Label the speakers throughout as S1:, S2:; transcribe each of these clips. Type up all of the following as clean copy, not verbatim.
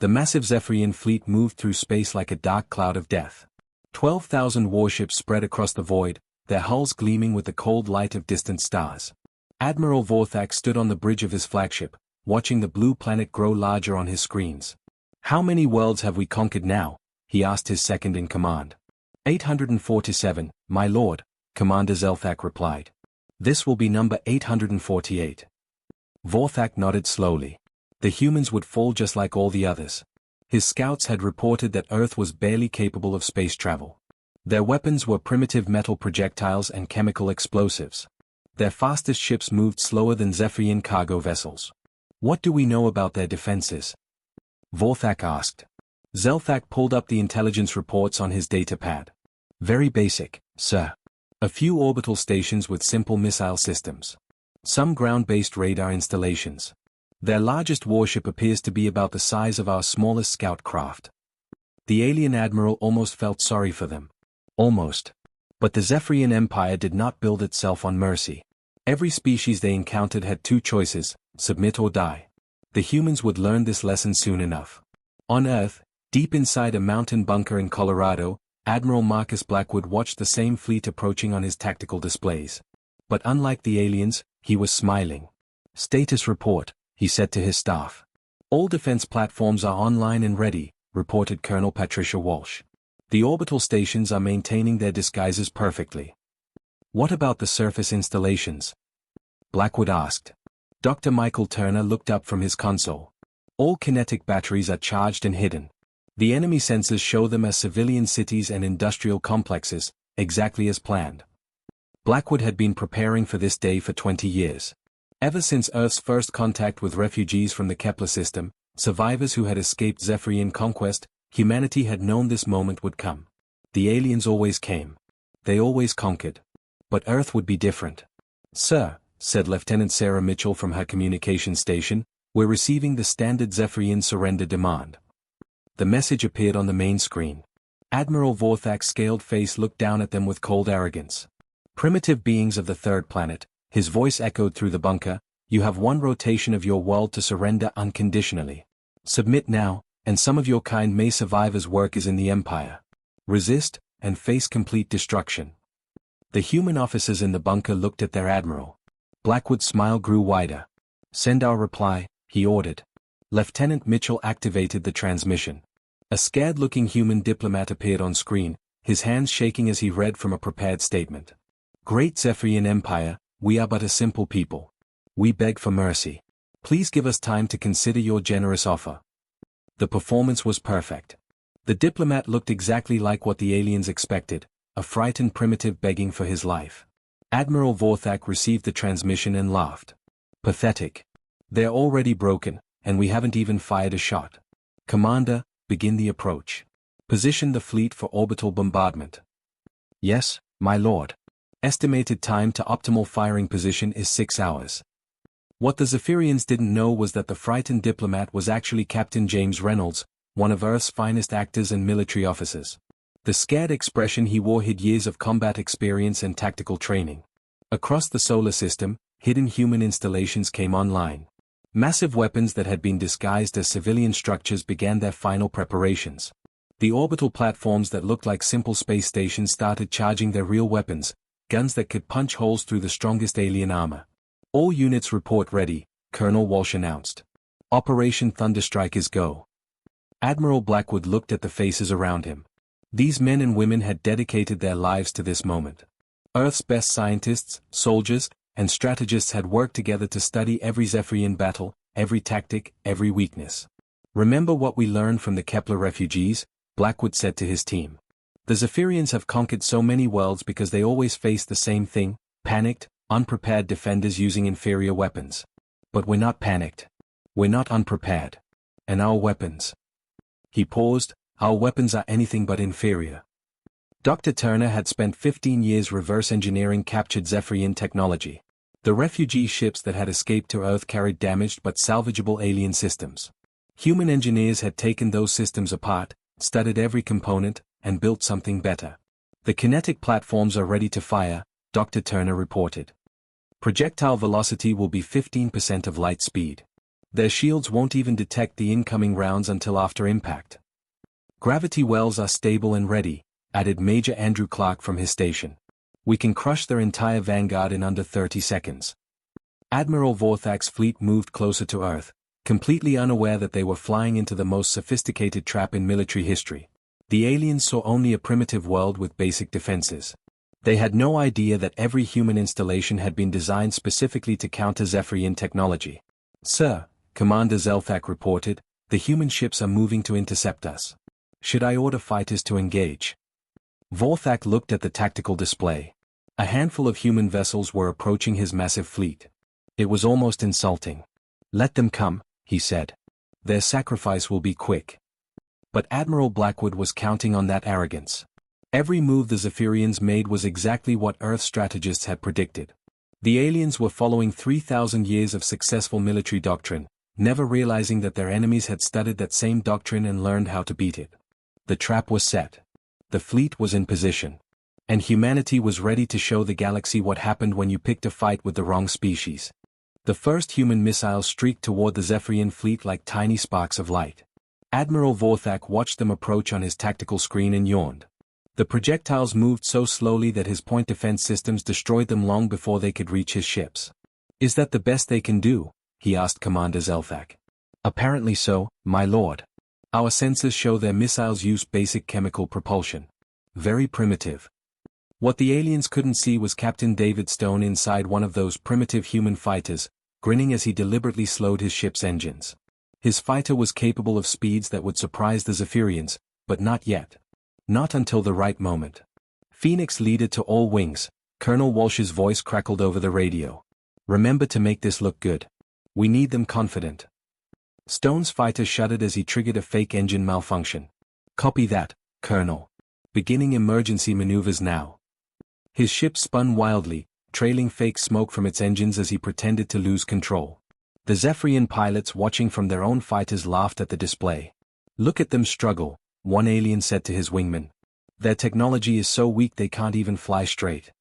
S1: The massive Zephyrian fleet moved through space like a dark cloud of death. 12,000 warships spread across the void, their hulls gleaming with the cold light of distant stars. Admiral Vorthak stood on the bridge of his flagship, watching the blue planet grow larger on his screens. "How many worlds have we conquered now?" he asked his second-in-command. 847, my lord," Commander Zelthak replied. "This will be number 848. Vorthak nodded slowly. The humans would fall just like all the others. His scouts had reported that Earth was barely capable of space travel. Their weapons were primitive metal projectiles and chemical explosives. Their fastest ships moved slower than Zephyrian cargo vessels. "What do we know about their defenses?" Vorthak asked. Zelthak pulled up the intelligence reports on his datapad. "Very basic, sir. A few orbital stations with simple missile systems. Some ground-based radar installations. Their largest warship appears to be about the size of our smallest scout craft." The alien admiral almost felt sorry for them. Almost. But the Zephyrian Empire did not build itself on mercy. Every species they encountered had two choices: submit or die. The humans would learn this lesson soon enough. On Earth, deep inside a mountain bunker in Colorado, Admiral Marcus Blackwood watched the same fleet approaching on his tactical displays. But unlike the aliens, he was smiling. "Status report," he said to his staff. "All defense platforms are online and ready," reported Colonel Patricia Walsh. "The orbital stations are maintaining their disguises perfectly." "What about the surface installations?" Blackwood asked. Dr. Michael Turner looked up from his console. "All kinetic batteries are charged and hidden. The enemy sensors show them as civilian cities and industrial complexes, exactly as planned." Blackwood had been preparing for this day for 20 years. Ever since Earth's first contact with refugees from the Kepler system, survivors who had escaped Zephyrian conquest, humanity had known this moment would come. The aliens always came. They always conquered. But Earth would be different. "Sir," said Lieutenant Sarah Mitchell from her communication station, "we're receiving the standard Zephyrian surrender demand." The message appeared on the main screen. Admiral Vorthak's scaled face looked down at them with cold arrogance. "Primitive beings of the third planet," his voice echoed through the bunker, "you have one rotation of your world to surrender unconditionally. Submit now, and some of your kind may survive as work is in the Empire. Resist, and face complete destruction." The human officers in the bunker looked at their admiral. Blackwood's smile grew wider. "Send our reply," he ordered. Lieutenant Mitchell activated the transmission. A scared-looking human diplomat appeared on screen, his hands shaking as he read from a prepared statement. "Great Zephyrian Empire, we are but a simple people. We beg for mercy. Please give us time to consider your generous offer." The performance was perfect. The diplomat looked exactly like what the aliens expected, a frightened primitive begging for his life. Admiral Vorthak received the transmission and laughed. "Pathetic. They're already broken, and we haven't even fired a shot. Commander, begin the approach. Position the fleet for orbital bombardment." "Yes, my lord. Estimated time to optimal firing position is 6 hours." What the Zephyrians didn't know was that the frightened diplomat was actually Captain James Reynolds, one of Earth's finest actors and military officers. The scared expression he wore hid years of combat experience and tactical training. Across the solar system, hidden human installations came online. Massive weapons that had been disguised as civilian structures began their final preparations. The orbital platforms that looked like simple space stations started charging their real weapons, guns that could punch holes through the strongest alien armor. "All units report ready," Colonel Walsh announced. "Operation Thunderstrike is go." Admiral Blackwood looked at the faces around him. These men and women had dedicated their lives to this moment. Earth's best scientists, soldiers, and strategists had worked together to study every Zephyrian battle, every tactic, every weakness. "Remember what we learned from the Kepler refugees," Blackwood said to his team. "The Zephyrians have conquered so many worlds because they always faced the same thing: panicked, unprepared defenders using inferior weapons. But we're not panicked. We're not unprepared. And our weapons." He paused. "Our weapons are anything but inferior." Dr. Turner had spent 15 years reverse engineering captured Zephyrian technology. The refugee ships that had escaped to Earth carried damaged but salvageable alien systems. Human engineers had taken those systems apart, studied every component, and built something better. "The kinetic platforms are ready to fire," Dr. Turner reported. "Projectile velocity will be 15% of light speed. Their shields won't even detect the incoming rounds until after impact. Gravity wells are stable and ready, added Major Andrew Clark from his station. We can crush their entire vanguard in under 30 seconds. Admiral Vorthak's fleet moved closer to Earth, completely unaware that they were flying into the most sophisticated trap in military history. The aliens saw only a primitive world with basic defenses. They had no idea that every human installation had been designed specifically to counter Zephyrian technology. "Sir," Commander Zelthak reported, "the human ships are moving to intercept us. Should I order fighters to engage?" Vorthak looked at the tactical display. A handful of human vessels were approaching his massive fleet. It was almost insulting. "Let them come," he said. "Their sacrifice will be quick." But Admiral Blackwood was counting on that arrogance. Every move the Zephyrians made was exactly what Earth strategists had predicted. The aliens were following 3,000 years of successful military doctrine, never realizing that their enemies had studied that same doctrine and learned how to beat it. The trap was set. The fleet was in position. And humanity was ready to show the galaxy what happened when you picked a fight with the wrong species. The first human missiles streaked toward the Zephyrian fleet like tiny sparks of light. Admiral Vorthak watched them approach on his tactical screen and yawned. The projectiles moved so slowly that his point defense systems destroyed them long before they could reach his ships. "Is that the best they can do?" he asked Commander Zelthak. "Apparently so, my lord. Our sensors show their missiles use basic chemical propulsion. Very primitive." What the aliens couldn't see was Captain David Stone inside one of those primitive human fighters, grinning as he deliberately slowed his ship's engines. His fighter was capable of speeds that would surprise the Zephyrians, but not yet. Not until the right moment. "Phoenix leader to all wings," Colonel Walsh's voice crackled over the radio. "Remember to make this look good. We need them confident." Stone's fighter shuddered as he triggered a fake engine malfunction. "Copy that, Colonel. Beginning emergency maneuvers now." His ship spun wildly, trailing fake smoke from its engines as he pretended to lose control. The Zephyrian pilots watching from their own fighters laughed at the display. "Look at them struggle," one alien said to his wingman. "Their technology is so weak they can't even fly straight."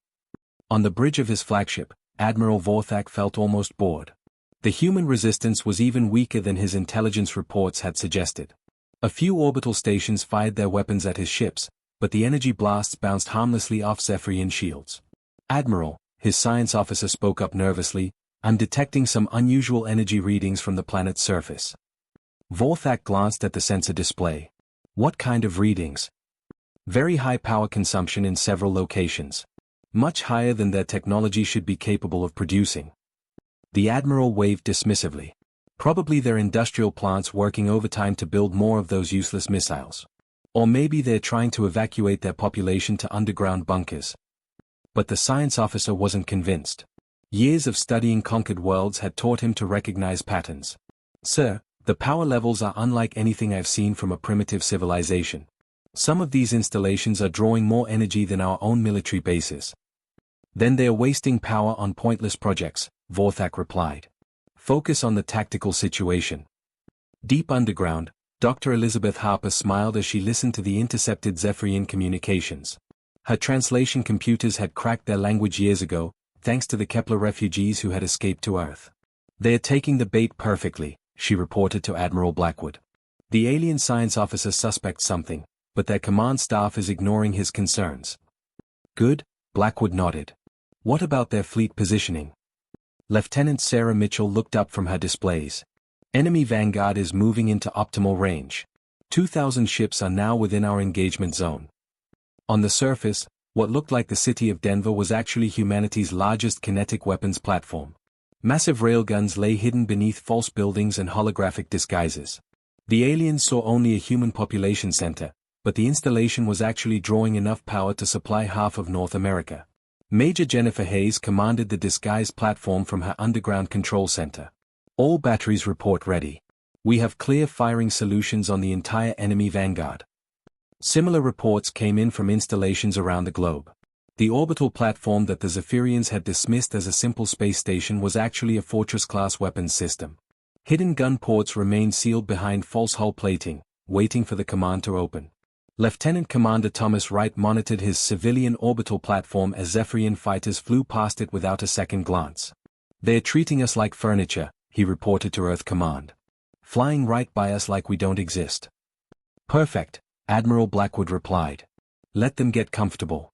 S1: On the bridge of his flagship, Admiral Vorthak felt almost bored. The human resistance was even weaker than his intelligence reports had suggested. A few orbital stations fired their weapons at his ships, but the energy blasts bounced harmlessly off Zephyrian shields. "Admiral," his science officer spoke up nervously, "I'm detecting some unusual energy readings from the planet's surface." Vorthak glanced at the sensor display. "What kind of readings?" "Very high power consumption in several locations. Much higher than their technology should be capable of producing." The Admiral waved dismissively. "Probably their industrial plants working overtime to build more of those useless missiles. Or maybe they're trying to evacuate their population to underground bunkers." But the science officer wasn't convinced. Years of studying conquered worlds had taught him to recognize patterns. "Sir, the power levels are unlike anything I've seen from a primitive civilization. Some of these installations are drawing more energy than our own military bases." "Then they are wasting power on pointless projects," Vorthak replied. "Focus on the tactical situation." Deep underground, Dr. Elizabeth Harper smiled as she listened to the intercepted Zephyrian communications. Her translation computers had cracked their language years ago, thanks to the Kepler refugees who had escaped to Earth. "They are taking the bait perfectly," she reported to Admiral Blackwood. "The alien science officer suspects something, but their command staff is ignoring his concerns." "Good," Blackwood nodded. "What about their fleet positioning?" Lieutenant Sarah Mitchell looked up from her displays. "Enemy vanguard is moving into optimal range. 2,000 ships are now within our engagement zone." On the surface, what looked like the city of Denver was actually humanity's largest kinetic weapons platform. Massive railguns lay hidden beneath false buildings and holographic disguises. The aliens saw only a human population center, but the installation was actually drawing enough power to supply half of North America. Major Jennifer Hayes commanded the disguised platform from her underground control center. "All batteries report ready. We have clear firing solutions on the entire enemy vanguard." Similar reports came in from installations around the globe. The orbital platform that the Zephyrians had dismissed as a simple space station was actually a Fortress-class weapons system. Hidden gun ports remained sealed behind false hull plating, waiting for the command to open. Lieutenant Commander Thomas Wright monitored his civilian orbital platform as Zephyrian fighters flew past it without a second glance. "They're treating us like furniture," he reported to Earth Command. Flying right by us like we don't exist. Perfect, Admiral Blackwood replied. Let them get comfortable.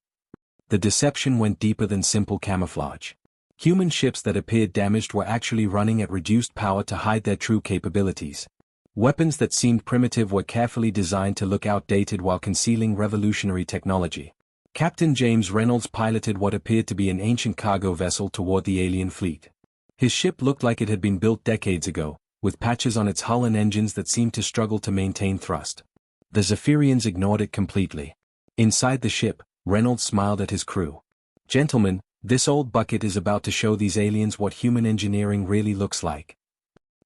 S1: The deception went deeper than simple camouflage. Human ships that appeared damaged were actually running at reduced power to hide their true capabilities. Weapons that seemed primitive were carefully designed to look outdated while concealing revolutionary technology. Captain James Reynolds piloted what appeared to be an ancient cargo vessel toward the alien fleet. His ship looked like it had been built decades ago, with patches on its hull and engines that seemed to struggle to maintain thrust. The Zephyrians ignored it completely. Inside the ship, Reynolds smiled at his crew. Gentlemen, this old bucket is about to show these aliens what human engineering really looks like.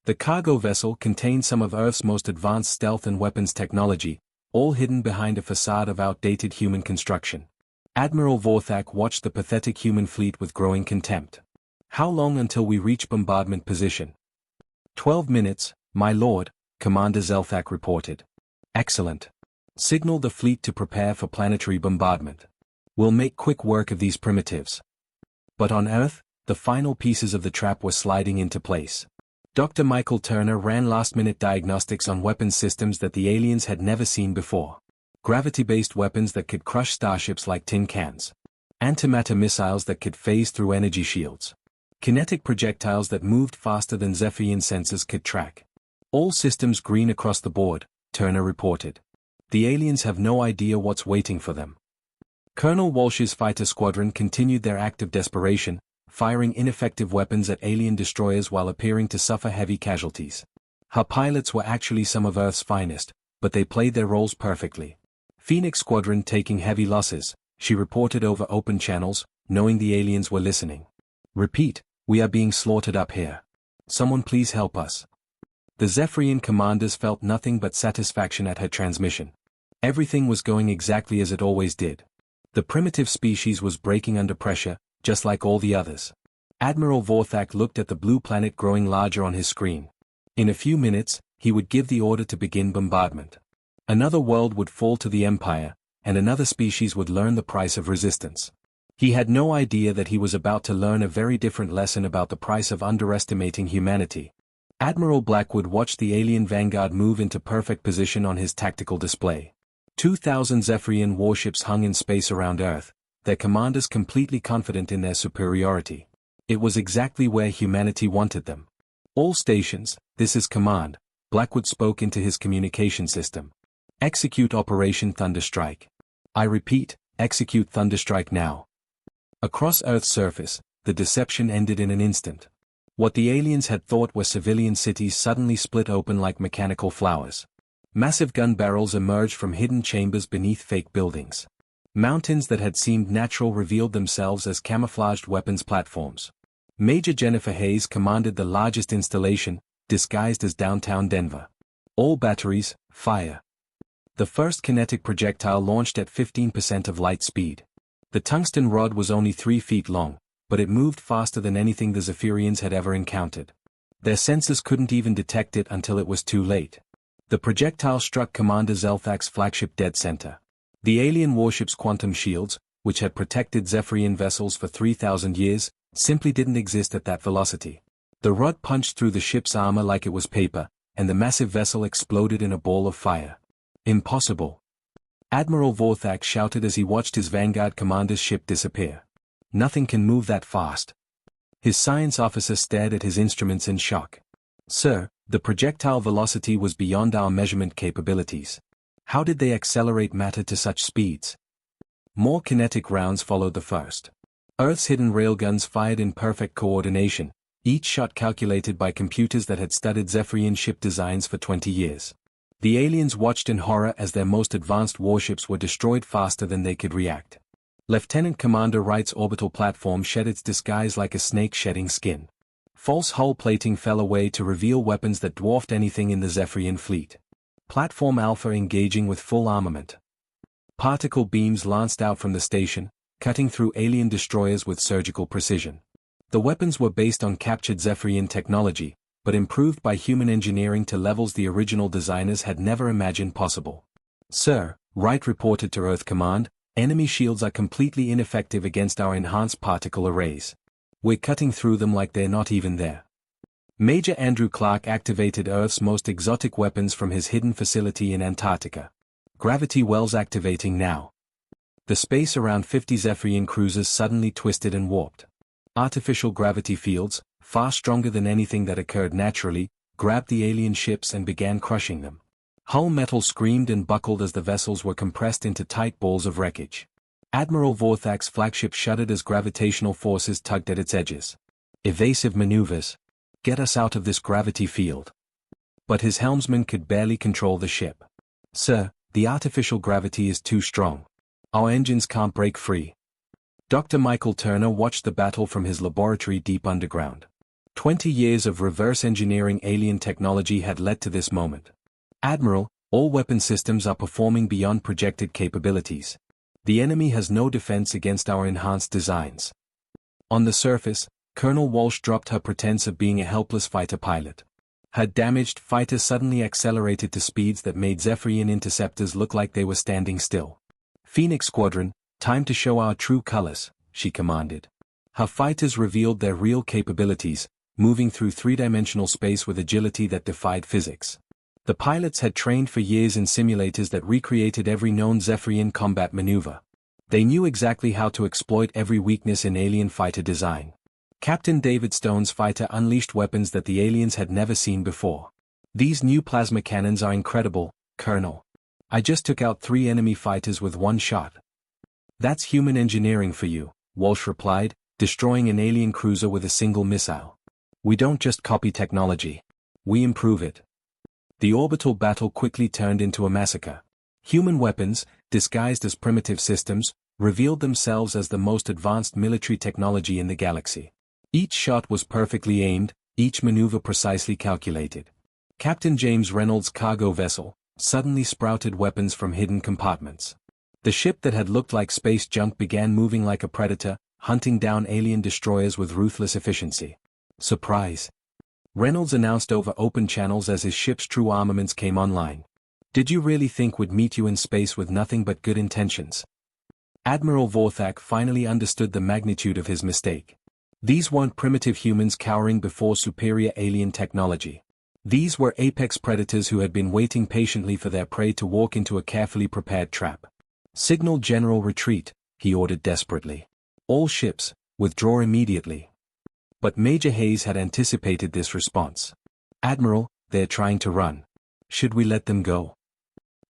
S1: The cargo vessel contained some of Earth's most advanced stealth and weapons technology, all hidden behind a facade of outdated human construction. Admiral Vorthak watched the pathetic human fleet with growing contempt. How long until we reach bombardment position? 12 minutes, my lord, Commander Zelthak reported. Excellent. Signal the fleet to prepare for planetary bombardment. We'll make quick work of these primitives. But on Earth, the final pieces of the trap were sliding into place. Dr. Michael Turner ran last-minute diagnostics on weapons systems that the aliens had never seen before. Gravity-based weapons that could crush starships like tin cans. Antimatter missiles that could phase through energy shields. Kinetic projectiles that moved faster than Zephyrian sensors could track. All systems green across the board, Turner reported. The aliens have no idea what's waiting for them. Colonel Walsh's fighter squadron continued their act of desperation, firing ineffective weapons at alien destroyers while appearing to suffer heavy casualties. Her pilots were actually some of Earth's finest, but they played their roles perfectly. Phoenix Squadron taking heavy losses, she reported over open channels, knowing the aliens were listening. Repeat, we are being slaughtered up here. Someone please help us. The Zephyrian commanders felt nothing but satisfaction at her transmission. Everything was going exactly as it always did. The primitive species was breaking under pressure, just like all the others. Admiral Vorthak looked at the blue planet growing larger on his screen. In a few minutes, he would give the order to begin bombardment. Another world would fall to the Empire, and another species would learn the price of resistance. He had no idea that he was about to learn a very different lesson about the price of underestimating humanity. Admiral Blackwood watched the alien vanguard move into perfect position on his tactical display. 2,000 Zephyrian warships hung in space around Earth, their commanders completely confident in their superiority. It was exactly where humanity wanted them. All stations, this is command, Blackwood spoke into his communication system. Execute Operation Thunderstrike. I repeat, execute Thunderstrike now. Across Earth's surface, the deception ended in an instant. What the aliens had thought were civilian cities suddenly split open like mechanical flowers. Massive gun barrels emerged from hidden chambers beneath fake buildings. Mountains that had seemed natural revealed themselves as camouflaged weapons platforms. Major Jennifer Hayes commanded the largest installation, disguised as downtown Denver. All batteries, fire. The first kinetic projectile launched at 15% of light speed. The tungsten rod was only 3 feet long, but it moved faster than anything the Zephyrians had ever encountered. Their sensors couldn't even detect it until it was too late. The projectile struck Commander Zelthak's flagship dead center. The alien warship's quantum shields, which had protected Zephyrian vessels for 3,000 years, simply didn't exist at that velocity. The rod punched through the ship's armor like it was paper, and the massive vessel exploded in a ball of fire. Impossible. Admiral Vorthak shouted as he watched his Vanguard commander's ship disappear. Nothing can move that fast. His science officer stared at his instruments in shock. Sir, the projectile velocity was beyond our measurement capabilities. How did they accelerate matter to such speeds? More kinetic rounds followed the first. Earth's hidden railguns fired in perfect coordination, each shot calculated by computers that had studied Zephyrian ship designs for 20 years. The aliens watched in horror as their most advanced warships were destroyed faster than they could react. Lieutenant Commander Wright's orbital platform shed its disguise like a snake shedding skin. False hull plating fell away to reveal weapons that dwarfed anything in the Zephyrian fleet. Platform Alpha engaging with full armament. Particle beams lanced out from the station, cutting through alien destroyers with surgical precision. The weapons were based on captured Zephyrian technology, but improved by human engineering to levels the original designers had never imagined possible. Sir, Wright reported to Earth Command, enemy shields are completely ineffective against our enhanced particle arrays. We're cutting through them like they're not even there. Major Andrew Clark activated Earth's most exotic weapons from his hidden facility in Antarctica. Gravity wells activating now. The space around 50 Zephyrian cruisers suddenly twisted and warped. Artificial gravity fields, far stronger than anything that occurred naturally, grabbed the alien ships and began crushing them. Hull metal screamed and buckled as the vessels were compressed into tight balls of wreckage. Admiral Vorthak's flagship shuddered as gravitational forces tugged at its edges. Evasive maneuvers. Get us out of this gravity field. But his helmsman could barely control the ship. Sir, the artificial gravity is too strong. Our engines can't break free. Dr. Michael Turner watched the battle from his laboratory deep underground. 20 years of reverse engineering alien technology had led to this moment. Admiral, all weapon systems are performing beyond projected capabilities. The enemy has no defense against our enhanced designs. On the surface, Colonel Walsh dropped her pretense of being a helpless fighter pilot. Her damaged fighter suddenly accelerated to speeds that made Zephyrian interceptors look like they were standing still. Phoenix Squadron, time to show our true colors, she commanded. Her fighters revealed their real capabilities, moving through three-dimensional space with agility that defied physics. The pilots had trained for years in simulators that recreated every known Zephyrian combat maneuver. They knew exactly how to exploit every weakness in alien fighter design. Captain David Stone's fighter unleashed weapons that the aliens had never seen before. These new plasma cannons are incredible, Colonel. I just took out 3 enemy fighters with one shot. That's human engineering for you, Walsh replied, destroying an alien cruiser with a single missile. We don't just copy technology. We improve it. The orbital battle quickly turned into a massacre. Human weapons, disguised as primitive systems, revealed themselves as the most advanced military technology in the galaxy. Each shot was perfectly aimed, each maneuver precisely calculated. Captain James Reynolds' cargo vessel suddenly sprouted weapons from hidden compartments. The ship that had looked like space junk began moving like a predator, hunting down alien destroyers with ruthless efficiency. Surprise! Reynolds announced over open channels as his ship's true armaments came online. Did you really think we'd meet you in space with nothing but good intentions? Admiral Vorthak finally understood the magnitude of his mistake. These weren't primitive humans cowering before superior alien technology. These were apex predators who had been waiting patiently for their prey to walk into a carefully prepared trap. Signal general retreat, he ordered desperately. All ships, withdraw immediately. But Major Hayes had anticipated this response. Admiral, they're trying to run. Should we let them go?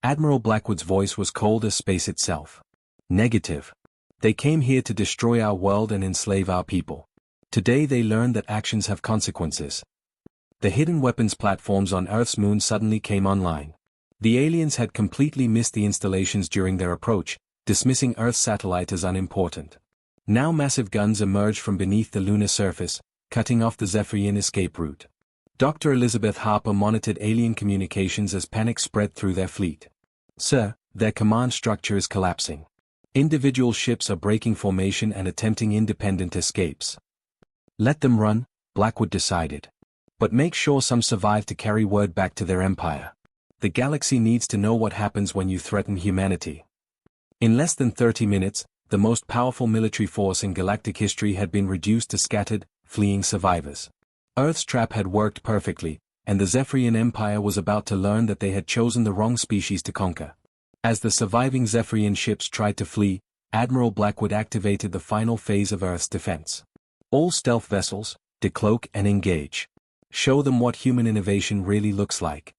S1: Admiral Blackwood's voice was cold as space itself. Negative. They came here to destroy our world and enslave our people. Today they learned that actions have consequences. The hidden weapons platforms on Earth's moon suddenly came online. The aliens had completely missed the installations during their approach, dismissing Earth's satellite as unimportant. Now massive guns emerged from beneath the lunar surface, cutting off the Zephyrian escape route. Dr. Elizabeth Harper monitored alien communications as panic spread through their fleet. Sir, their command structure is collapsing. Individual ships are breaking formation and attempting independent escapes. Let them run, Blackwood decided. But make sure some survive to carry word back to their empire. The galaxy needs to know what happens when you threaten humanity. In less than 30 minutes, the most powerful military force in galactic history had been reduced to scattered, fleeing survivors. Earth's trap had worked perfectly, and the Zephyrian Empire was about to learn that they had chosen the wrong species to conquer. As the surviving Zephyrian ships tried to flee, Admiral Blackwood activated the final phase of Earth's defense. All stealth vessels, decloak and engage. Show them what human innovation really looks like.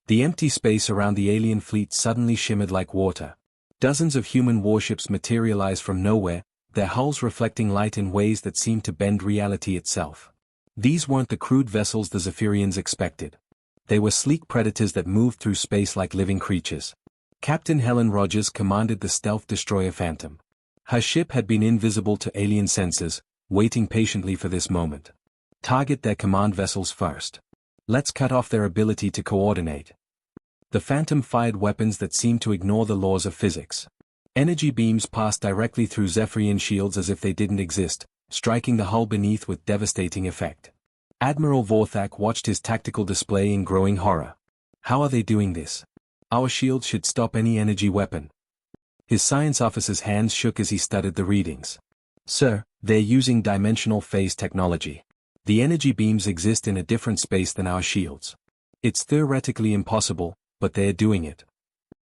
S1: The empty space around the alien fleet suddenly shimmered like water. Dozens of human warships materialized from nowhere, their hulls reflecting light in ways that seemed to bend reality itself. These weren't the crude vessels the Zephyrians expected. They were sleek predators that moved through space like living creatures. Captain Helen Rogers commanded the stealth destroyer Phantom. Her ship had been invisible to alien sensors, waiting patiently for this moment. Target their command vessels first. Let's cut off their ability to coordinate. The Phantom fired weapons that seemed to ignore the laws of physics. Energy beams passed directly through Zephyrian shields as if they didn't exist, striking the hull beneath with devastating effect. Admiral Vorthak watched his tactical display in growing horror. How are they doing this? Our shields should stop any energy weapon. His science officer's hands shook as he studied the readings. Sir, they're using dimensional phase technology. The energy beams exist in a different space than our shields. It's theoretically impossible, but they're doing it.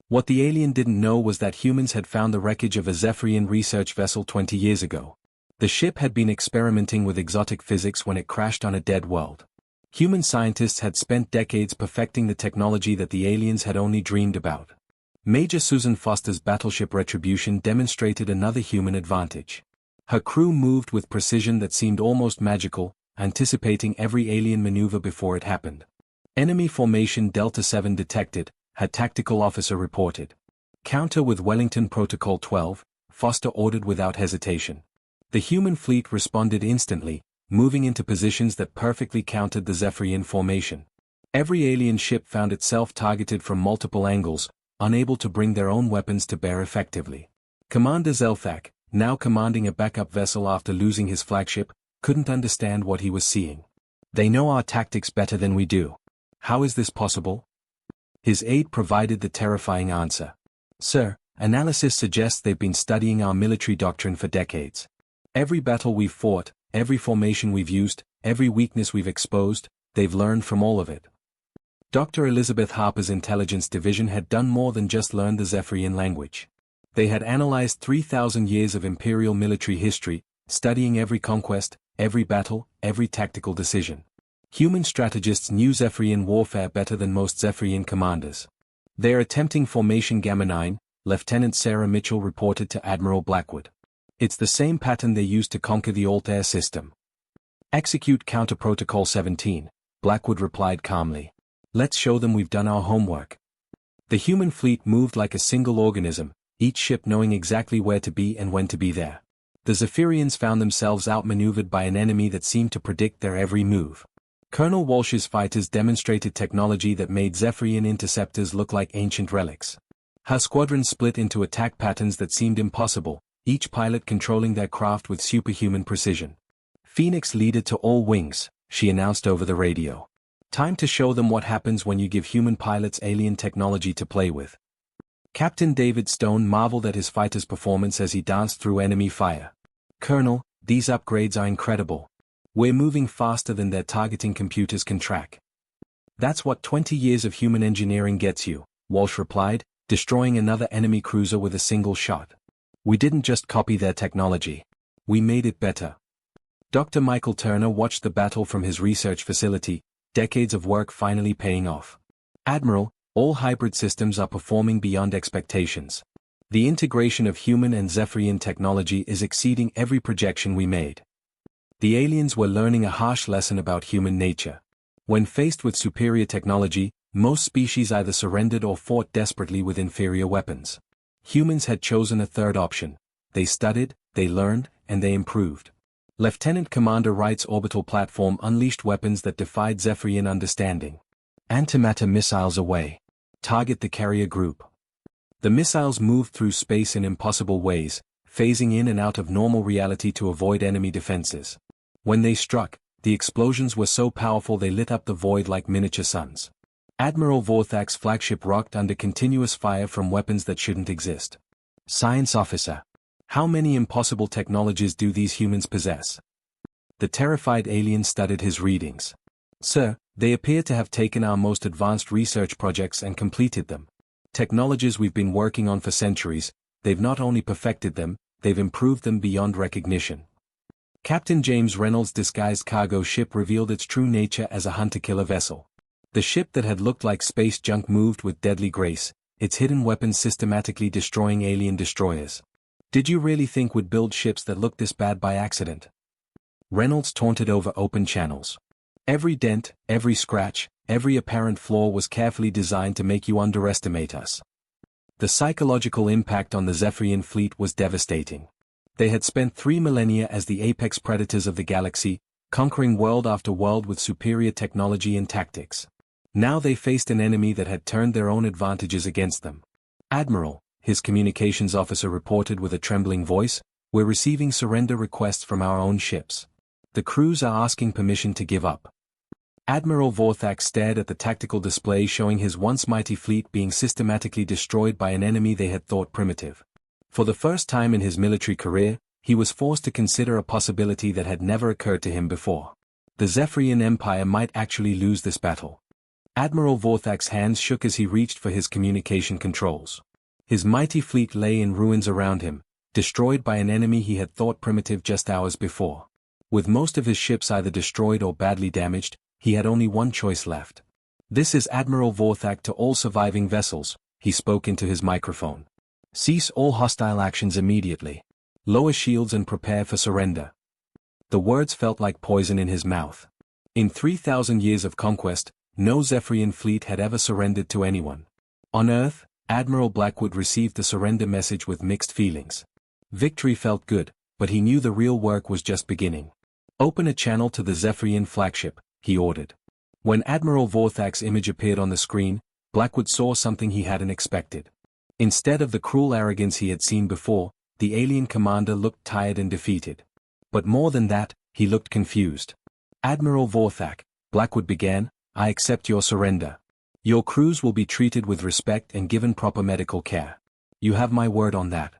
S1: What the alien didn't know was that humans had found the wreckage of a Zephyrian research vessel 20 years ago. The ship had been experimenting with exotic physics when it crashed on a dead world. Human scientists had spent decades perfecting the technology that the aliens had only dreamed about. Major Susan Foster's battleship Retribution demonstrated another human advantage. Her crew moved with precision that seemed almost magical, anticipating every alien maneuver before it happened. Enemy formation Delta 7 detected, her tactical officer reported. Counter with Wellington Protocol 12, Foster ordered without hesitation. The human fleet responded instantly, moving into positions that perfectly countered the Zephyrian formation. Every alien ship found itself targeted from multiple angles, unable to bring their own weapons to bear effectively. Commander Zelthak, now commanding a backup vessel after losing his flagship, couldn't understand what he was seeing. They know our tactics better than we do. How is this possible? His aide provided the terrifying answer. Sir, analysis suggests they've been studying our military doctrine for decades. Every battle we've fought, every formation we've used, every weakness we've exposed, they've learned from all of it. Dr. Elizabeth Harper's intelligence division had done more than just learn the Zephyrian language. They had analyzed 3,000 years of Imperial military history, studying every conquest, every battle, every tactical decision. Human strategists knew Zephyrian warfare better than most Zephyrian commanders. They're attempting Formation Gamma 9, Lieutenant Sarah Mitchell reported to Admiral Blackwood. It's the same pattern they used to conquer the Altair system. Execute Counter Protocol 17, Blackwood replied calmly. Let's show them we've done our homework. The human fleet moved like a single organism, each ship knowing exactly where to be and when to be there. The Zephyrians found themselves outmaneuvered by an enemy that seemed to predict their every move. Colonel Walsh's fighters demonstrated technology that made Zephyrian interceptors look like ancient relics. Her squadron split into attack patterns that seemed impossible, each pilot controlling their craft with superhuman precision. Phoenix leader to all wings, she announced over the radio. Time to show them what happens when you give human pilots alien technology to play with. Captain David Stone marveled at his fighter's performance as he danced through enemy fire. Colonel, these upgrades are incredible. We're moving faster than their targeting computers can track. That's what 20 years of human engineering gets you, Walsh replied, destroying another enemy cruiser with a single shot. We didn't just copy their technology. We made it better. Dr. Michael Turner watched the battle from his research facility, decades of work finally paying off. Admiral, all hybrid systems are performing beyond expectations. The integration of human and Zephyrian technology is exceeding every projection we made. The aliens were learning a harsh lesson about human nature. When faced with superior technology, most species either surrendered or fought desperately with inferior weapons. Humans had chosen a third option. They studied, they learned, and they improved. Lieutenant Commander Wright's orbital platform unleashed weapons that defied Zephyrian understanding. Antimatter missiles away. Target the carrier group. The missiles moved through space in impossible ways, phasing in and out of normal reality to avoid enemy defenses. When they struck, the explosions were so powerful they lit up the void like miniature suns. Admiral Vorthak's flagship rocked under continuous fire from weapons that shouldn't exist. Science officer. How many impossible technologies do these humans possess? The terrified alien studied his readings. Sir, they appear to have taken our most advanced research projects and completed them. Technologies we've been working on for centuries, they've not only perfected them, they've improved them beyond recognition. Captain James Reynolds' disguised cargo ship revealed its true nature as a hunter-killer vessel. The ship that had looked like space junk moved with deadly grace, its hidden weapons systematically destroying alien destroyers. Did you really think we'd build ships that looked this bad by accident? Reynolds taunted over open channels. Every dent, every scratch, every apparent flaw was carefully designed to make you underestimate us. The psychological impact on the Zephyrian fleet was devastating. They had spent 3 millennia as the apex predators of the galaxy, conquering world after world with superior technology and tactics. Now they faced an enemy that had turned their own advantages against them. Admiral, his communications officer reported with a trembling voice, we're receiving surrender requests from our own ships. The crews are asking permission to give up. Admiral Vorthak stared at the tactical display showing his once mighty fleet being systematically destroyed by an enemy they had thought primitive. For the first time in his military career, he was forced to consider a possibility that had never occurred to him before. The Zephyrian Empire might actually lose this battle. Admiral Vorthak's hands shook as he reached for his communication controls. His mighty fleet lay in ruins around him, destroyed by an enemy he had thought primitive just hours before. With most of his ships either destroyed or badly damaged, he had only one choice left. "This is Admiral Vorthak to all surviving vessels," he spoke into his microphone. "Cease all hostile actions immediately. Lower shields and prepare for surrender." The words felt like poison in his mouth. In 3,000 years of conquest, no Zephyrian fleet had ever surrendered to anyone. On Earth, Admiral Blackwood received the surrender message with mixed feelings. Victory felt good, but he knew the real work was just beginning. "Open a channel to the Zephyrian flagship," he ordered. When Admiral Vorthak's image appeared on the screen, Blackwood saw something he hadn't expected. Instead of the cruel arrogance he had seen before, the alien commander looked tired and defeated. But more than that, he looked confused. "Admiral Vorthak," Blackwood began, "I accept your surrender. Your crews will be treated with respect and given proper medical care. You have my word on that."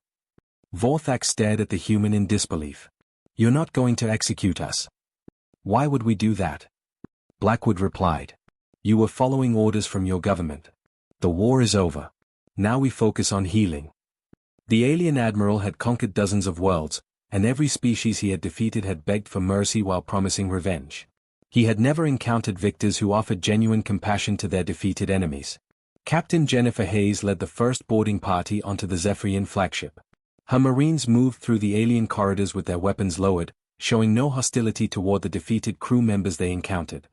S1: Vorthak stared at the human in disbelief. "You're not going to execute us." "Why would we do that?" Blackwood replied. "You were following orders from your government. The war is over. Now we focus on healing." The alien admiral had conquered dozens of worlds, and every species he had defeated had begged for mercy while promising revenge. He had never encountered victors who offered genuine compassion to their defeated enemies. Captain Jennifer Hayes led the first boarding party onto the Zephyrian flagship. Her Marines moved through the alien corridors with their weapons lowered, showing no hostility toward the defeated crew members they encountered.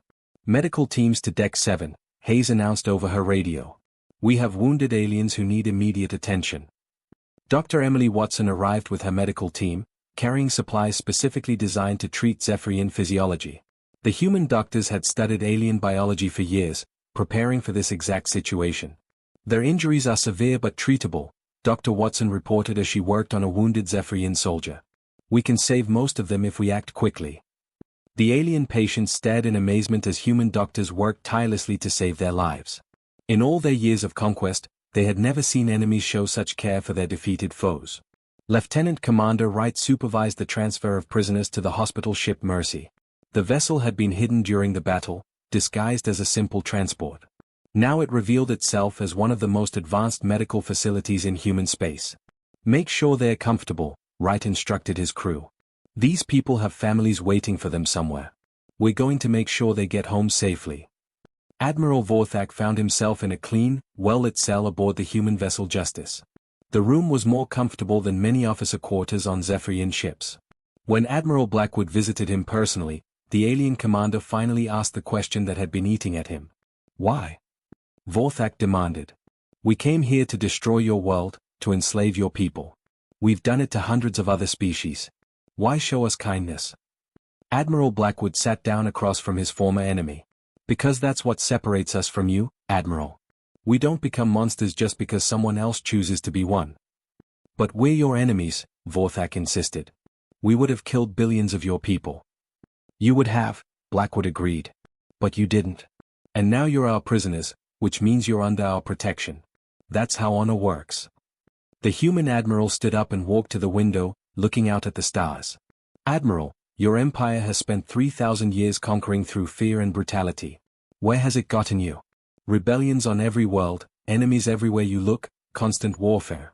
S1: "Medical teams to Deck 7, Hayes announced over her radio. "We have wounded aliens who need immediate attention." Dr. Emily Watson arrived with her medical team, carrying supplies specifically designed to treat Zephyrian physiology. The human doctors had studied alien biology for years, preparing for this exact situation. "Their injuries are severe but treatable," Dr. Watson reported as she worked on a wounded Zephyrian soldier. "We can save most of them if we act quickly." The alien patients stared in amazement as human doctors worked tirelessly to save their lives. In all their years of conquest, they had never seen enemies show such care for their defeated foes. Lieutenant Commander Wright supervised the transfer of prisoners to the hospital ship Mercy. The vessel had been hidden during the battle, disguised as a simple transport. Now it revealed itself as one of the most advanced medical facilities in human space. "Make sure they're comfortable," Wright instructed his crew. "These people have families waiting for them somewhere. We're going to make sure they get home safely." Admiral Vorthak found himself in a clean, well-lit cell aboard the human vessel Justice. The room was more comfortable than many officer quarters on Zephyrian ships. When Admiral Blackwood visited him personally, the alien commander finally asked the question that had been eating at him. "Why?" Vorthak demanded. "We came here to destroy your world, to enslave your people. We've done it to hundreds of other species. Why show us kindness?" Admiral Blackwood sat down across from his former enemy. "Because that's what separates us from you, Admiral. We don't become monsters just because someone else chooses to be one." "But we're your enemies," Vorthak insisted. "We would have killed billions of your people." "You would have," Blackwood agreed. "But you didn't. And now you're our prisoners, which means you're under our protection. That's how honor works." The human admiral stood up and walked to the window, looking out at the stars. "Admiral, your empire has spent 3,000 years conquering through fear and brutality. Where has it gotten you? Rebellions on every world, enemies everywhere you look, constant warfare."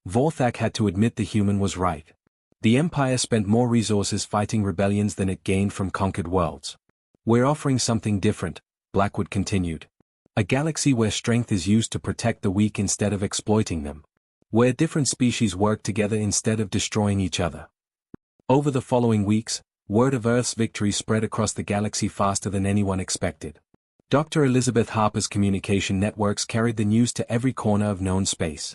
S1: Vorthak had to admit the human was right. The empire spent more resources fighting rebellions than it gained from conquered worlds. "We're offering something different," Blackwood continued. "A galaxy where strength is used to protect the weak instead of exploiting them. Where different species work together instead of destroying each other." Over the following weeks, word of Earth's victory spread across the galaxy faster than anyone expected. Dr. Elizabeth Harper's communication networks carried the news to every corner of known space.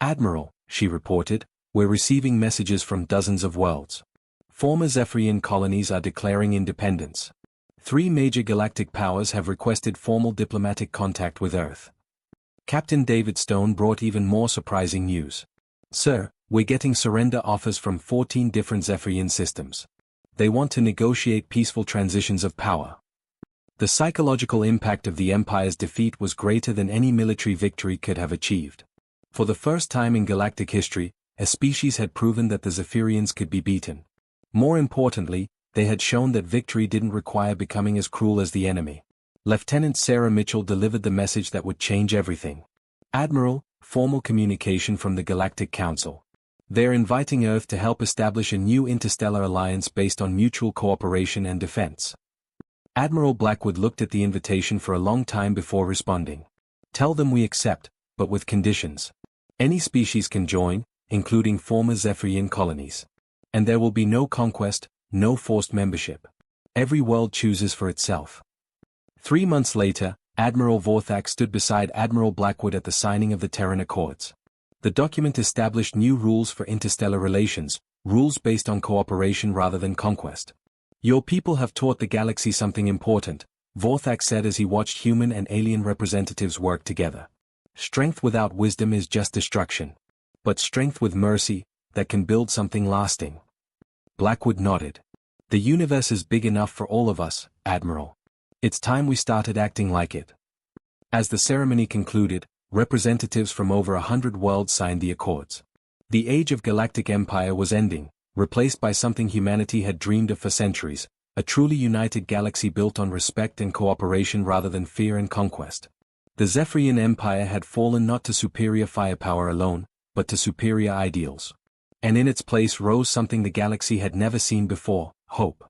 S1: "Admiral," she reported, "we're receiving messages from dozens of worlds. Former Zephyrian colonies are declaring independence. 3 major galactic powers have requested formal diplomatic contact with Earth." Captain David Stone brought even more surprising news. "Sir, we're getting surrender offers from 14 different Zephyrian systems. They want to negotiate peaceful transitions of power." The psychological impact of the Empire's defeat was greater than any military victory could have achieved. For the first time in galactic history, a species had proven that the Zephyrians could be beaten. More importantly, they had shown that victory didn't require becoming as cruel as the enemy. Lieutenant Sarah Mitchell delivered the message that would change everything. Admiral, formal communication from the Galactic Council. They're inviting Earth to help establish a new interstellar alliance based on mutual cooperation and defense. Admiral Blackwood looked at the invitation for a long time before responding. Tell them we accept, but with conditions. Any species can join, including former Zephyrian colonies. And there will be no conquest, no forced membership. Every world chooses for itself. 3 months later, Admiral Vorthak stood beside Admiral Blackwood at the signing of the Terran Accords. The document established new rules for interstellar relations, rules based on cooperation rather than conquest. Your people have taught the galaxy something important, Vorthak said as he watched human and alien representatives work together. Strength without wisdom is just destruction. But strength with mercy, that can build something lasting. Blackwood nodded. The universe is big enough for all of us, Admiral. It's time we started acting like it. As the ceremony concluded, representatives from over 100 worlds signed the accords. The age of galactic empire was ending, replaced by something humanity had dreamed of for centuries, a truly united galaxy built on respect and cooperation rather than fear and conquest. The Zephyrian Empire had fallen not to superior firepower alone, but to superior ideals. And in its place rose something the galaxy had never seen before, hope.